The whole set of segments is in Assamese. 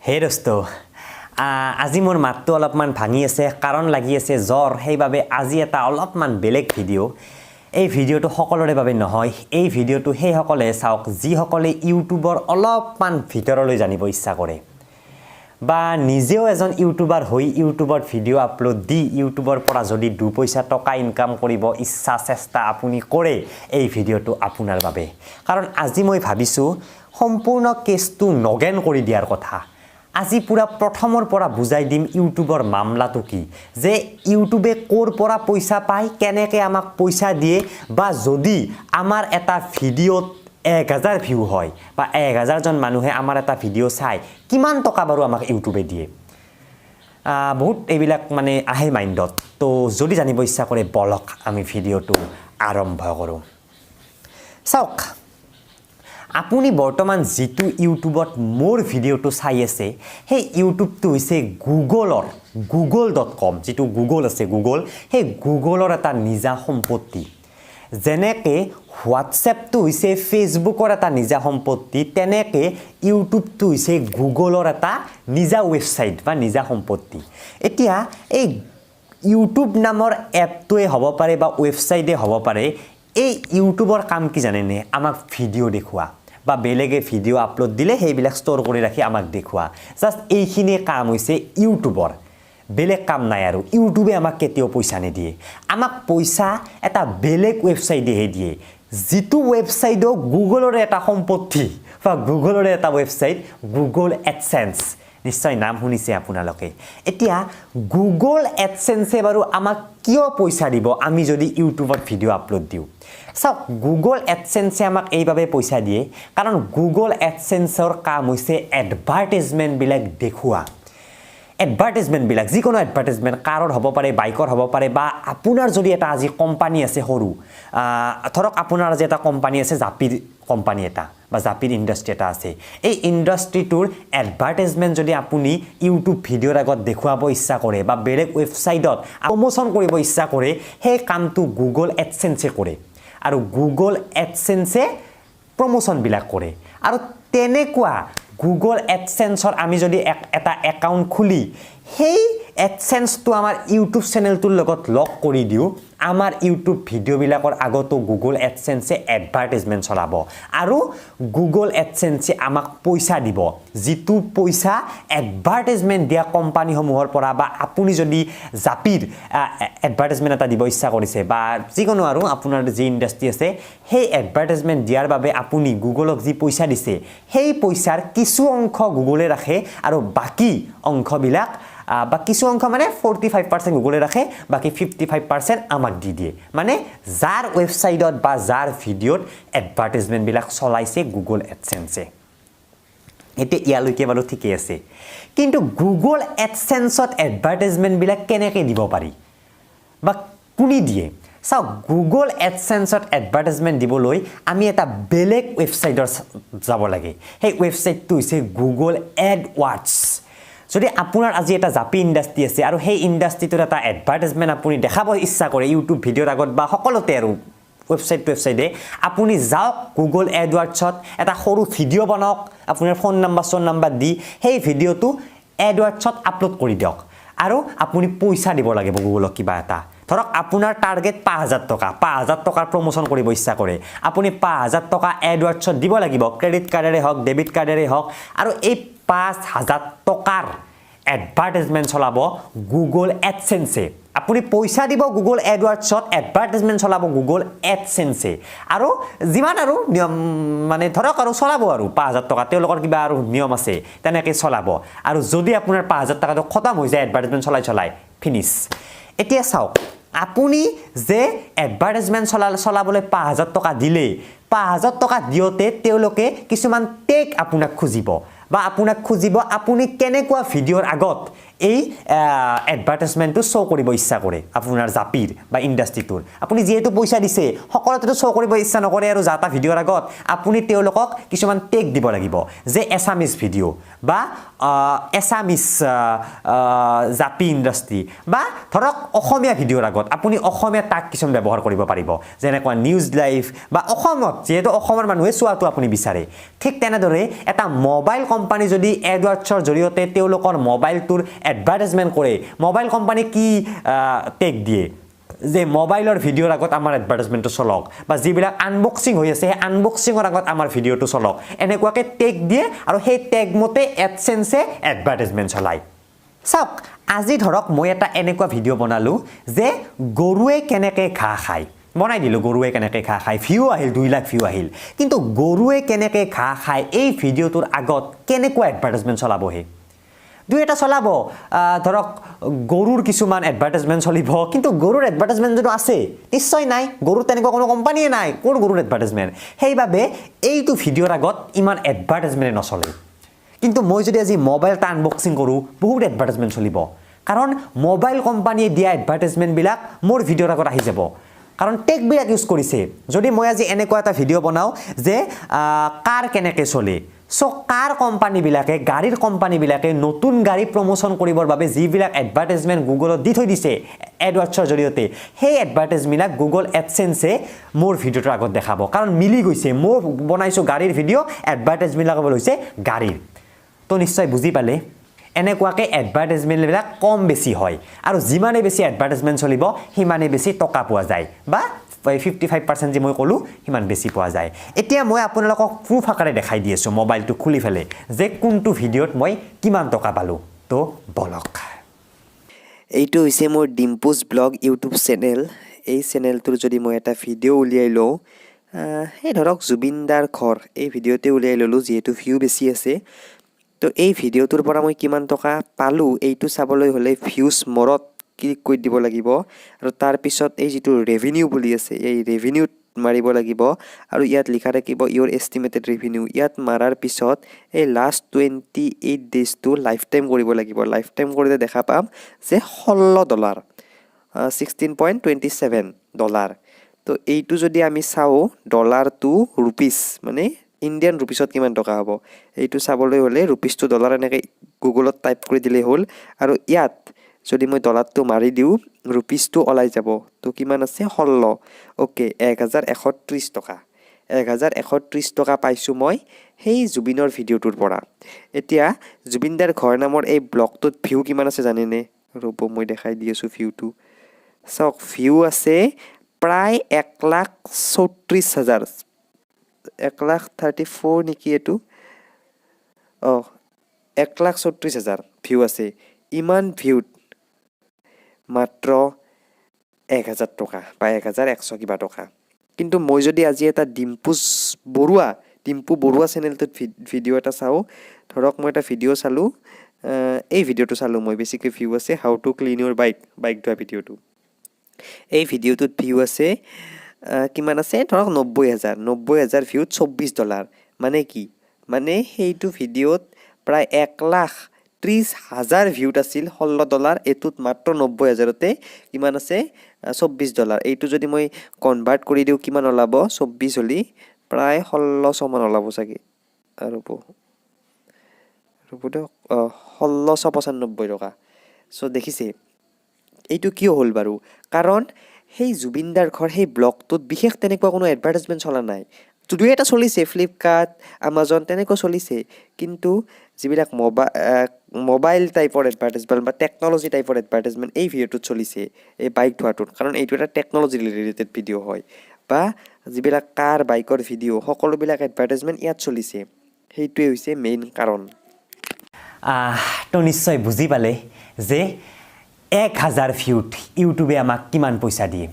হে দোস্ত আজি মোৰ মাতটো অলপমান ভাঙি আছে কাৰণ লাগি আছে জ্বৰ সেইবাবে আজি এটা অলপমান বেলেগ ভিডিও এই ভিডিওটো সকলোৰে বাবে নহয় এই ভিডিওটো সেই সকলে চাওক যি সকলে ইউটিউবৰ অলপমান ভিতৰলৈ জানিব ইচ্ছা কৰে বা নিজেও এজন ইউটিউবাৰ হৈ ইউটিউবৰ ভিডিও আপলোড দি ইউটিউবৰ পৰা যদি 2 পইচা টকা ইনকাম কৰিব ইচ্ছা চেষ্টা আপুনি কৰে এই ভিডিওটো আপোনাৰ বাবে কাৰণ আজি মই ভাবিছো সম্পূৰ্ণ কেছটো নগেন কৰি দিয়াৰ কথা আজি পুৰা প্ৰথমৰ পৰা বুজাই দিম ইউটিউবৰ মামলাটো কি যে ইউটিউবে কোৰ পৰা পইচা পায় কেনেকৈ আমাক পইচা দিয়ে বা যদি আমাৰ এটা ভিডিওত 1000 ভিউ হয় বা 1000 জন মানুহে আমাৰ এটা ভিডিও চাই কিমান টকা বাৰু আমাক ইউটিউবে দিয়ে বহুত এইবিলাক মানে আহে মাইন্ডত তো যদি জানিব ইচ্ছা কৰে বলক আমি ভিডিওটো আৰম্ভ কৰো চাওক আপুনি বৰ্তমান যেটো ইউটিউবত মোৰ ভিডিওটো চাই আছে সেই ইউটিউবটো হৈছে google.com যেটো গুগল আছে গুগল সেই গুগলৰ এটা নিজা সম্পত্তি যেনেকে হোৱাটছএপটো হৈছে ফেসবুকৰ এটা নিজা সম্পত্তি তেনেকে ইউটিউবটো হৈছে গুগলৰ এটা নিজা ওয়েবসাইট বা নিজা সম্পত্তি এতিয়া এই ইউটিউব নামৰ এপটোৱে হ'ব পাৰে বা ওয়েবসাইটে হ'ব পাৰে এই ইউটিউবৰ কাম কি জানেনে আমাক ভিডিও দেখুৱা বা বেলেগে ভিডিও আপলোড দিলে সেইবিলাক ষ্টৰ কৰি ৰাখি আমাক দেখুৱা জাস্ট এইখিনি কাম হৈছে ইউটিউবৰ বেলেগ কাম নাই আৰু ইউটিউবে আমাক কেতিয়াও পইচা নিদিয়ে আমাক পইচা এটা বেলেগ ওয়েবসাইটে দিয়ে যেটো ওয়েবসাইটও গুগলৰ এটা সম্পত্তি বা গুগলৰ এটা ওয়েবসাইট গুগল এডসেন্স নিশ্চয় নাম শুনিছে আপোনালোকে এতিয়া গুগল এডসেন্সে বাৰু আমাক কিয় পইচা দিব আমি যদি ইউটিউবত ভিডিও আপলোড দিও সব গুগল এডসেন্সে আমাক এইভাবে পইচা দিয়ে কাৰণ গুগল এডসেন্সৰ কাম হৈছে এডভাৰটাইজমেন্ট বিলাক দেখুৱা এডভাৰটাইজমেন্ট বিলাক যিকোনো এডভাৰটাইজমেন্ট কাৰৰ হ'ব পাৰে বাইকৰ হ'ব পাৰে বা আপোনাৰ যদি এটা আজি কোম্পানী আছে সৰু ধৰক আপোনাৰ যে এটা কোম্পানী আছে জাপিৰ কোম্পানী এটা বা জাপিৰ ইন্ডাষ্ট্ৰি এটা আছে এই ইন্ডাষ্ট্ৰিটোৰ এডভাৰটাইজমেন্ট যদি আপুনি ইউটিউব ভিডিওৰ আগত দেখুৱাব ইচ্ছা কৰে বা বেলেগ ওয়েবসাইটত প্ৰমোশন কৰিব ইচ্ছা কৰে সেই কামটো গুগল এডসেন্সে কৰে আৰু গুগল এডসেন্সে প্ৰমোশন বিলাক কৰে আৰু তেনেকুৱা গুগল এডসেন্সৰ আমি যদি এটা একাউন্ট খুলি সেই এডসেন্সটো আমাৰ ইউটিউব চেনেলটোৰ লগত লগ কৰি দিও আমাৰ ইউটিউব ভিডিও বিলাকৰ আগতো গুগল এডসেন্সে এডভাৰটাইজমেন্ট চলাব আৰু গুগল এডসেন্সে আমাক পইচা দিব যেটো পইচা এডভাৰটাইজমেন্ট দিয়া কোম্পানী সমূহৰ পৰা বা আপুনি যদি জাপিৰ এডভাৰটাইজমেন্ট এটা দিব ইচ্ছা কৰিছে বা যিকোনো আৰু আপোনাৰ যে ইন্ডাষ্ট্ৰি আছে সেই এডভাৰটাইজমেন্ট দিয়াৰ বাবে আপুনি গুগলক যি পইচা দিছে সেই পইচাৰ কিছু অংশ গুগলে ৰাখে আৰু বাকি অংশবিলাক বা কিছু অংশ মানে 45% গুগলে ৰাখে বাকি 55% আমাক দি দিয়ে মানে যাৰ ওয়েবসাইটত বা যাৰ ভিডিওত এডভাৰটাইজমেন্ট বিলাক চলাইছে গুগল এডসেন্সে এতে ইয়ালৈকে বাৰু ঠিকই আছে কিন্তু গুগল এডসেন্সত এডভাৰটাইজমেন্ট বিলাক কেনেকৈ দিব পাৰি বা কোনি দিয়ে চাও গুগল এডসেন্সত এডভাৰটাইজমেন্ট দিবলৈ আমি এটা বেলেগ ওয়েবসাইটৰ যাব লাগে সেই ওয়েবসাইটটো হৈছে গুগল এডওয়াৰ্ডছ যদি আপোনাৰ আজি এটা জাপি ইন্ডাষ্ট্ৰি আছে আৰু সেই ইন্ডাষ্ট্ৰিটোৰ এটা এডভাৰটাইজমেন্ট আপুনি দেখাব ইচ্ছা কৰে ইউটিউব ভিডিওৰ আগত বা সকলোতে আৰু ওয়েবসাইটে আপুনি যাওক গুগল এডওয়াৰ্ডছত এটা সৰু ভিডিও বনাওক আপোনাৰ ফোন নাম্বাৰ দি সেই ভিডিওটো এডওয়াৰ্ডছত আপলোড কৰি দিয়ক আৰু আপুনি পইচা দিব লাগিব গুগলক কিবা এটা ধৰক আপোনাৰ টাৰ্গেট 5000 টকাৰ প্ৰমোশন কৰিব ইচ্ছা কৰে আপুনি 5000 টকা এডওয়াৰ্ডছত দিব লাগিব ক্ৰেডিট কাৰ্ডেৰে হওক ডেবিট কাৰ্ডেৰে হওক আৰু এই 5000 টকাৰ এডভাৰটাইজমেন্ট চলাব গুগল এডসেন্সে আপুনি পইচা দিব গুগল এডওয়াৰ্ডছত এডভাৰটাইজমেন্ট চলাব গুগল এডসেন্সে আৰু যিমান আৰু নিয়ম মানে ধৰক আৰু চলাব আৰু 5000 টকা তেওঁলোকৰ কিবা আৰু নিয়ম আছে তেনেকৈ চলাব আৰু যদি আপোনাৰ 5000 টকাটো খতম হৈ যায় এডভাৰটাইজমেন্ট চলাই ফিনিশ এতিয়া চাওক আপুনি যে এডভাৰটাইজমেন্ট চলাবলৈ 5000 টকা দিলে 5000 টকা দিওতে তেওঁলোকে কিছুমান টেগ আপোনাক খুজিব বা আপোনাক খুজিব আপুনি কেনেকুৱা ভিডিওৰ আগত এই এডভাৰটাইজমেণ্টটো শ্ব' কৰিব ইচ্ছা কৰে আপোনাৰ জাপিৰ বা ইণ্ডাষ্ট্ৰিটোৰ আপুনি যিহেতু পইচা দিছে সকলোতেতো শ্ব' কৰিব ইচ্ছা নকৰে আৰু যা তা ভিডিঅ'ৰ আগত আপুনি তেওঁলোকক কিছুমান টেগ দিব লাগিব যে এছামিজ ভিডিঅ' বা এছামিজ জাপি ইণ্ডাষ্ট্ৰি বা ধৰক অসমীয়া ভিডিঅ'ৰ আগত আপুনি অসমীয়া টাগ কিছুমান ব্যৱহাৰ কৰিব পাৰিব যেনেকুৱা নিউজ লাইভ বা অসমত যিহেতু অসমৰ মানুহে চোৱাটো আপুনি বিচাৰে ঠিক তেনেদৰে এটা মোবাইল কোম্পানী যদি এডৱাৰ্ডছৰ জৰিয়তে তেওঁলোকৰ মোবাইলটোৰ এডভাৰটাইজমেণ্ট কৰে মোবাইল কোম্পানী কি টেগ দিয়ে যে মোবাইলৰ ভিডিঅ'ৰ আগত আমাৰ এডভাৰটাইজমেণ্টটো চলক বা যিবিলাক আনবক্সিং হৈ আছে সেই আনবক্সিঙৰ আগত আমাৰ ভিডিঅ'টো চলক এনেকুৱাকৈ টেগ দিয়ে আৰু সেই টেগ মতে এডচেন্সে এডভাৰটাইজমেণ্ট চলায় চাওক আজি ধৰক মই এটা এনেকুৱা ভিডিঅ' বনালোঁ যে গৰুৱে কেনেকৈ ঘাঁহ খায় বনাই দিলোঁ গৰুৱে কেনেকৈ ঘাঁহ খায় ভিউ আহিল 2 লাখ ভিউ আহিল কিন্তু গৰুৱে কেনেকৈ ঘাঁহ খায় এই ভিডিঅ'টোৰ আগত কেনেকুৱা এডভাৰটাইজমেণ্ট চলাবহে দুই এটা চলাব ধৰক গৰুৰ কিছুমান এডভাৰটাইজমেণ্ট চলিব কিন্তু গৰুৰ এডভাৰটাইজমেণ্ট যদি আছে নিশ্চয় নাই গৰুৰ তেনেকুৱা কোনো কোম্পানীয়ে নাই কোন গৰুৰ এডভাৰটাইজমেণ্ট সেইবাবে এইটো ভিডিঅ'ৰ আগত ইমান এডভাৰটাইজমেণ্ট নচলে কিন্তু মই যদি আজি মোবাইল এটা আনবক্সিং কৰোঁ বহুত এডভাৰটাইজমেণ্ট চলিব কাৰণ মোবাইল কোম্পানীয়ে দিয়া এডভাৰটাইজমেণ্টবিলাক মোৰ ভিডিঅ'ৰ আগত আহি যাব কাৰণ টেগবিলাক ইউজ কৰিছে যদি মই আজি এনেকুৱা এটা ভিডিঅ' বনাওঁ যে কাৰ কেনেকৈ চলে সো কাৰ কোম্পানীবিলাকে গাড়ীৰ কোম্পানীবিলাকে নতুন গাড়ী প্ৰমোচন কৰিবৰ বাবে যিবিলাক এডভাৰটাইজমেণ্ট গুগলত দি থৈ দিছে এডৱাৰ্ডছৰ জৰিয়তে সেই এডভাৰটাইজমেণ্টবিলাক গুগল এডচেন্সে মোৰ ভিডিঅ'টোৰ আগত দেখাব কাৰণ মিলি গৈছে মই বনাইছোঁ গাড়ীৰ ভিডিঅ' এডভাৰটাইজমেণ্টবিলাক হৈছে গাড়ীৰ তো নিশ্চয় বুজি পালে এনেকুৱাকৈ এডভাৰটাইজমেণ্টবিলাক কম বেছি হয় আৰু যিমানে বেছি এডভাৰটাইজমেণ্ট চলিব সিমানে বেছি টকা পোৱা যায় বা 55% যে মই ক'লোঁ সিমান বেছি পোৱা যায় এতিয়া মই আপোনালোকক প্ৰুফ আকাৰে দেখাই দি আছোঁ মোবাইলটো খুলি ফেলে যে কোনটো ভিডিঅ'ত মই কিমান টকা পালোঁ তো বলক এইটো হৈছে মোৰ ডিম্পুজ ব্লগ ইউটিউব চেনেল এই চেনেলটোৰ যদি মই এটা ভিডিঅ' উলিয়াই লওঁ এই ধৰক জুবিনদাৰ ঘৰ এই ভিডিঅ'তে উলিয়াই ল'লোঁ যিহেতু ভিউ বেছি আছে তো এই ভিডিঅ'টোৰ পৰা মই কিমান টকা পালোঁ এইটো চাবলৈ হ'লে ভিউজ মৰত ক্লিক কৰি দিব লাগিব আৰু তাৰ পিছত এই যিটো ৰেভিনিউ বুলি আছে এই ৰেভিনিউত মাৰিব লাগিব আৰু ইয়াত লিখা থাকিব ইউৰ এষ্টিমেটেড ৰেভিনিউ ইয়াত মাৰাৰ পিছত এই লাষ্ট 28 ডেজটো লাইফ টাইম কৰিব লাগিব লাইফ টাইম কৰিলে দেখা পাম যে $16 $16.27 তো এইটো যদি আমি চাওঁ ডলাৰ টু ৰুপিজ মানে ইণ্ডিয়ান ৰুপিছত কিমান টকা হ'ব এইটো চাবলৈ হ'লে ৰুপিজটো ডলাৰ এনেকৈ গুগলত টাইপ কৰি দিলেই হ'ল আৰু ইয়াত যদি মই ডলাৰটো মাৰি দিওঁ ৰুপিজটো ওলাই যাব তো কিমান আছে 16 ওকে 1130 টকা 1130 টকা পাইছোঁ মই সেই জুবিনৰ ভিডিঅ'টোৰ পৰা এতিয়া জুবিনদাৰ ঘৰ নামৰ এই ব্লগটোত ভিউ কিমান আছে জানেনে ৰ'ব মই দেখাই দি আছোঁ ভিউটো চাওক ভিউ আছে প্ৰায় 1,34,000 1,34,000 নেকি এইটো 1,34,000 ভিউ আছে ইমান ভিউত মাত্ৰ 1,000 টকা বা 1,100 কিবা টকা কিন্তু মই যদি আজি এটা ডিম্পু বৰুৱা চেনেলটোত ভিডিঅ' এটা চাওঁ ধৰক মই এটা ভিডিঅ' চালোঁ এই ভিডিঅ'টো চালোঁ মই বেছিকৈ ভিউ আছে how to clean Euro bike ধোৱা ভিডিঅ'টো এই ভিডিঅ'টোত ভিউ আছে কিমান আছে ধৰক 90,000 ভিউত $24 মানে কি মানে সেইটো ভিডিঅ'ত প্ৰায় 1,30,000 ভিউত আছিল $16 এইটোত মাত্ৰ 90,000তে কিমান আছে $24 এইটো যদি মই কনভাৰ্ট কৰি দিওঁ কিমান ওলাব 24 হ'লি প্ৰায় 1600 মান ওলাব চাগে ৰ'ব দিয়ক 1695 টকা চ' দেখিছে এইটো কিয় হ'ল বাৰু কাৰণ সেই জুবিনদাৰ ঘৰ সেই ব্লগটোত বিশেষ তেনেকুৱা কোনো এডভাৰটাইজমেণ্ট চলা নাই যদিও এটা চলিছে ফ্লিপকাৰ্ট আমাজন তেনেকুৱা চলিছে কিন্তু যিবিলাক মোবাইল টাইপৰ এডভাৰটাইজমেণ্ট বা টেকন'লজি টাইপৰ এডভাৰটাইজমেণ্ট এই ভিডিঅ'টোত চলিছে এই বাইক ধোৱাটোত কাৰণ এইটো এটা টেকন'লজি ৰিলেটেড ভিডিঅ' হয় বা যিবিলাক কাৰ বাইকৰ ভিডিঅ' সকলোবিলাক এডভাৰটাইজমেণ্ট ইয়াত চলিছে সেইটোৱে হৈছে মেইন কাৰণ তো নিশ্চয় বুজি পালে যে 1,000 ভিউত ইউটিউবে আমাক কিমান পইচা দিয়ে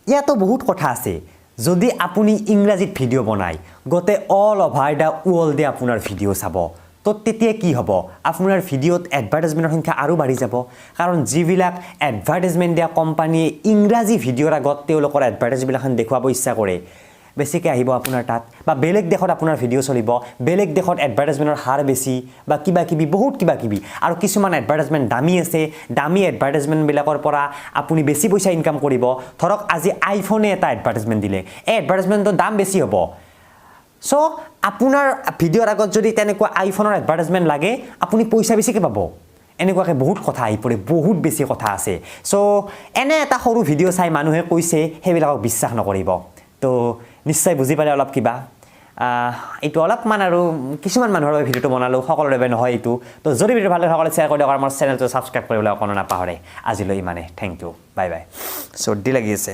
ইয়াতো বহুত কথা আছে যদি আপুনি ইংৰাজীত ভিডিঅ' বনায় গোটেই অল অভাৰ দ্য ৱৰ্ল্ডে আপোনাৰ ভিডিঅ' চাব তো তেতিয়া কি হ'ব আপোনাৰ ভিডিঅ'ত এডভাৰটাইজমেণ্টৰ সংখ্যা আৰু বাঢ়ি যাব কাৰণ যিবিলাক এডভাৰটাইজমেণ্ট দিয়া কোম্পানীয়ে ইংৰাজী ভিডিঅ'ৰ আগত তেওঁলোকৰ এডভাৰটাইজমেণ্টখন দেখুৱাব ইচ্ছা কৰে বেছিকৈ আহিব আপোনাৰ তাত বা বেলেগ দেশত আপোনাৰ ভিডিঅ' চলিব বেলেগ দেশত এডভাৰটাইজমেণ্টৰ হাৰ বেছি বা কিবা কিবি বহুত কিবা কিবি আৰু কিছুমান এডভাৰটাইজমেণ্ট দামী আছে দামী এডভাৰটাইজমেণ্টবিলাকৰ পৰা আপুনি বেছি পইচা ইনকাম কৰিব ধৰক আজি আইফোনে এটা এডভাৰটাইজমেণ্ট দিলে এই এডভাৰটাইজমেণ্টৰ দাম বেছি হ'ব চ' আপোনাৰ ভিডিঅ'ৰ আগত যদি তেনেকুৱা আইফোনৰ এডভাৰটাইজমেণ্ট লাগে আপুনি পইচা বেছিকৈ পাব এনেকুৱাকৈ বহুত কথা আহি পৰে বহুত বেছি কথা আছে চ' এনে এটা সৰু ভিডিঅ' চাই মানুহে কৈছে সেইবিলাকক বিশ্বাস নকৰিব তো নিশ্চয় বুজি পালে অলপ কিবা এইটো অলপমান আৰু কিছুমান মানুহৰ বাবে ভিডিঅ'টো বনালোঁ সকলোৰে বাবে নহয় এইটো তো যদি ভিডিঅ' ভাল লাগে সকলোৱে শ্বেয়াৰ কৰি দিয়ক আৰু মোৰ চেনেলটো ছাবস্ক্ৰাইব কৰিবলৈ অকণো নাপাহৰে আজিলৈ ইমানে থেংক ইউ বাই বাই চৰ্দি লাগি আছে